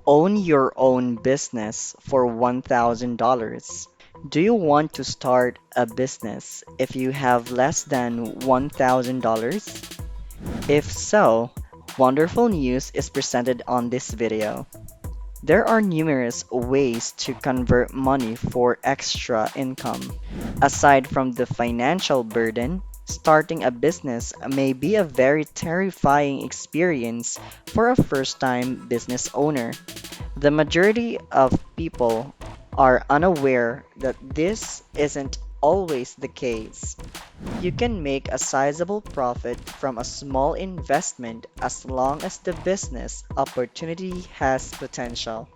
Own your own business for $1,000. Do you want to start a business if you have less than $1,000? If so, wonderful news is presented on this video. There are numerous ways to convert money for extra income. Aside from the financial burden, starting a business may be a very terrifying experience for a first-time business owner. The majority of people are unaware that this isn't always the case. You can make a sizable profit from a small investment as long as the business opportunity has potential.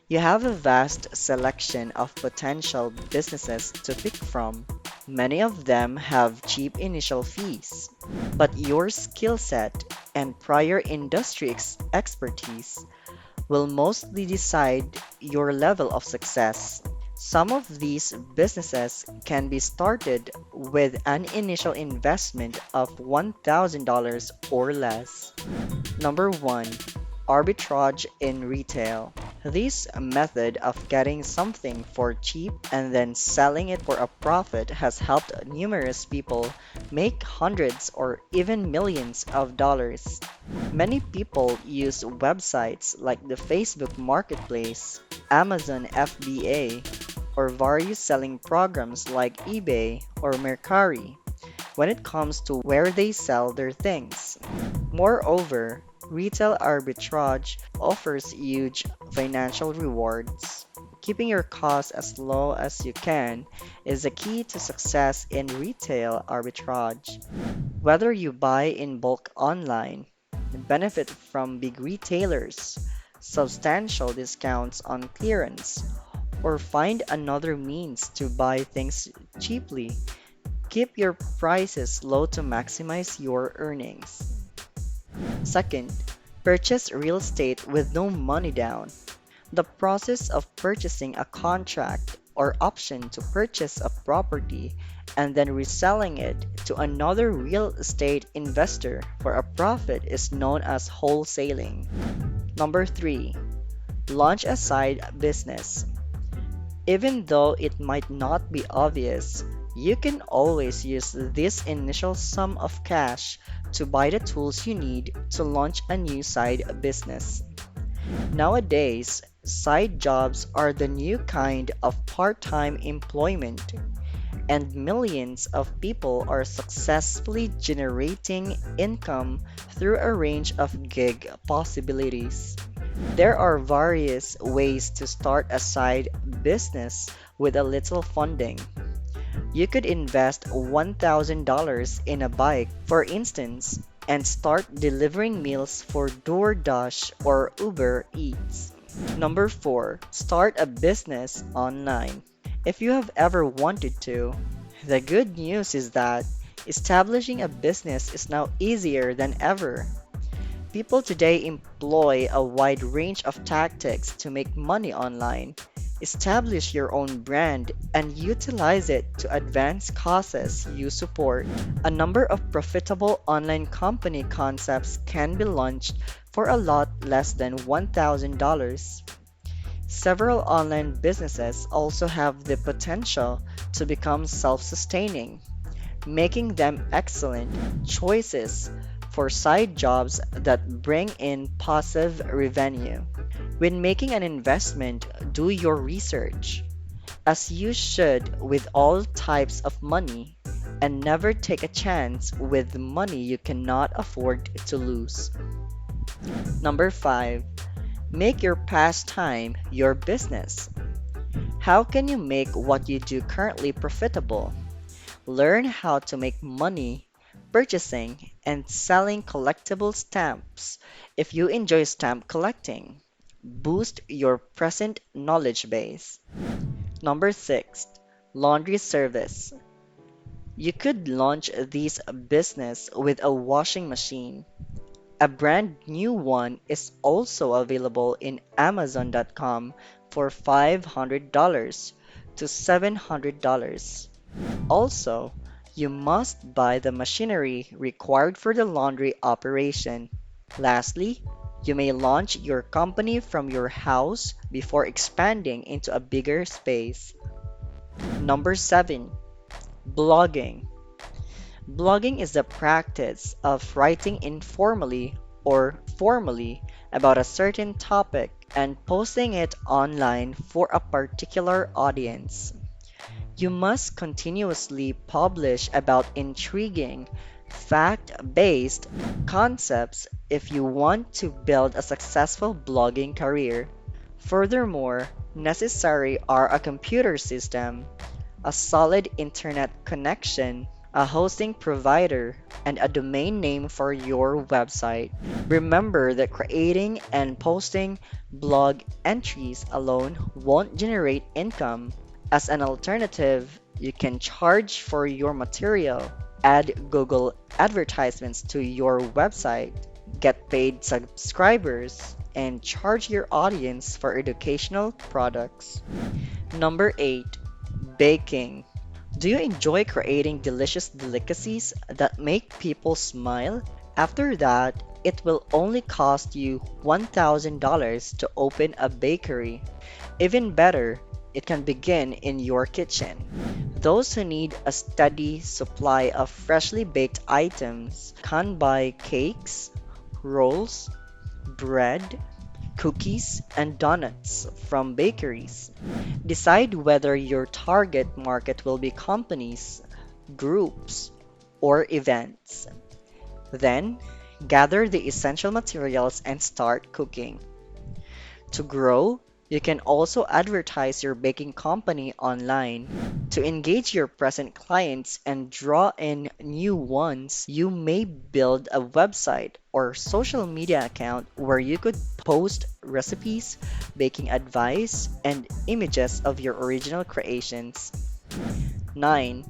You have a vast selection of potential businesses to pick from. Many of them have cheap initial fees, but your skill set and prior industry expertise will mostly decide your level of success. Some of these businesses can be started with an initial investment of $1,000 or less. Number 1. Arbitrage in retail. This method of getting something for cheap and then selling it for a profit has helped numerous people make hundreds or even millions of dollars. Many people use websites like the Facebook Marketplace, Amazon FBA, or various selling programs like eBay or Mercari when it comes to where they sell their things. Moreover, retail arbitrage offers huge financial rewards. Keeping your costs as low as you can is the key to success in retail arbitrage. Whether you buy in bulk online, benefit from big retailers, substantial discounts on clearance, or find another means to buy things cheaply, keep your prices low to maximize your earnings. Second, purchase real estate with no money down. The process of purchasing a contract or option to purchase a property and then reselling it to another real estate investor for a profit is known as wholesaling. Number 3. Launch a side business. Even though it might not be obvious, you can always use this initial sum of cash to buy the tools you need to launch a new side business. Nowadays, side jobs are the new kind of part-time employment, and millions of people are successfully generating income through a range of gig possibilities. There are various ways to start a side business with a little funding. You could invest $1,000 in a bike, for instance, and start delivering meals for DoorDash or Uber Eats. Number 4. Start a business online. If you have ever wanted to, the good news is that establishing a business is now easier than ever. People today employ a wide range of tactics to make money online. Establish your own brand and utilize it to advance causes you support. A number of profitable online company concepts can be launched for a lot less than $1,000. Several online businesses also have the potential to become self-sustaining, making them excellent choices for side jobs that bring in passive revenue. When making an investment, do your research, as you should with all types of money, and never take a chance with money you cannot afford to lose. Number 5. Make your pastime your business. How can you make what you do currently profitable? Learn how to make money purchasing and selling collectible stamps if you enjoy stamp collecting. Boost your present knowledge base. Number 6. Laundry service. You could launch this business with a washing machine. A brand new one is also available in Amazon.com for $500 to $700. Also, you must buy the machinery required for the laundry operation. Lastly, You may launch your company from your house before expanding into a bigger space. Number 7, blogging. Blogging is the practice of writing informally or formally about a certain topic and posting it online for a particular audience. You must continuously publish about intriguing, fact-based concepts if you want to build a successful blogging career. Furthermore, necessary are a computer system, a solid internet connection, a hosting provider, and a domain name for your website. Remember that creating and posting blog entries alone won't generate income. As an alternative, you can charge for your material, add Google advertisements to your website, get paid subscribers, and charge your audience for educational products. Number 8, baking. Do you enjoy creating delicious delicacies that make people smile? After that, it will only cost you $1,000 to open a bakery. Even better, it can begin in your kitchen. Those who need a steady supply of freshly baked items can buy cakes, rolls, bread, cookies, and donuts from bakeries. Decide whether your target market will be companies, groups, or events. Then, gather the essential materials and start cooking. To grow, you can also advertise your baking company online. To engage your present clients and draw in new ones, you may build a website or social media account where you could post recipes, baking advice, and images of your original creations. 9.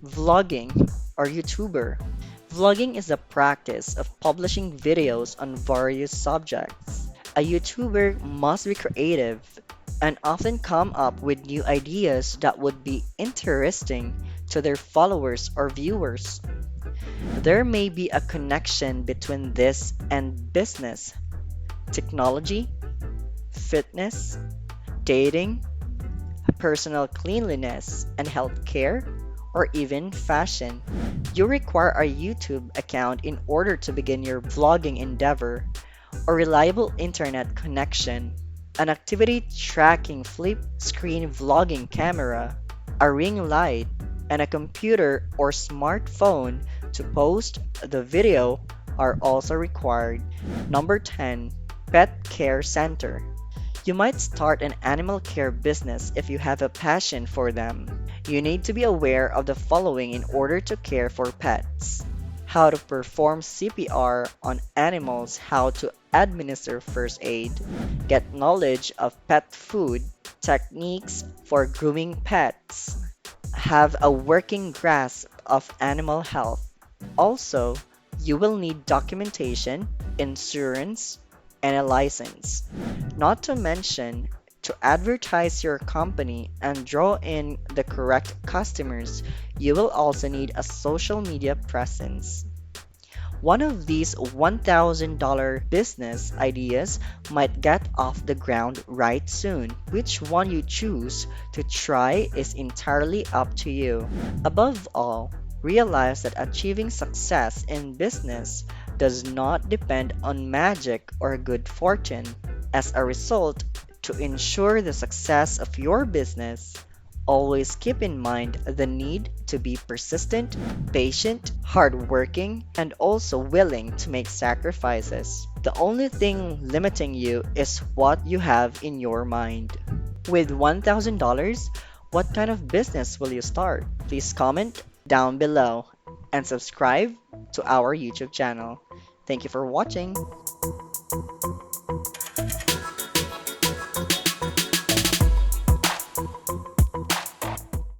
Vlogging or YouTuber. Vlogging is the practice of publishing videos on various subjects. A YouTuber must be creative and often come up with new ideas that would be interesting to their followers or viewers. There may be a connection between this and business, technology, fitness, dating, personal cleanliness and healthcare, or even fashion. You require a YouTube account in order to begin your vlogging endeavor, a reliable internet connection, an activity tracking flip screen vlogging camera, a ring light, and a computer or smartphone to post the video are also required. Number 10, Pet Care Center. You might start an animal care business if you have a passion for them. You need to be aware of the following in order to care for pets: how to perform CPR on animals, how to administer first aid, get knowledge of pet food, techniques for grooming pets, have a working grasp of animal health. Also, you will need documentation, insurance, and a license. Not to mention, to advertise your company and draw in the correct customers, you will also need a social media presence. One of these $1,000 business ideas might get off the ground right soon. Which one you choose to try is entirely up to you. Above all, realize that achieving success in business does not depend on magic or good fortune. As a result, to ensure the success of your business, always keep in mind the need to be persistent, patient, hardworking, and also willing to make sacrifices. The only thing limiting you is what you have in your mind. With $1,000, what kind of business will you start? Please comment down below and subscribe to our YouTube channel. Thank you for watching.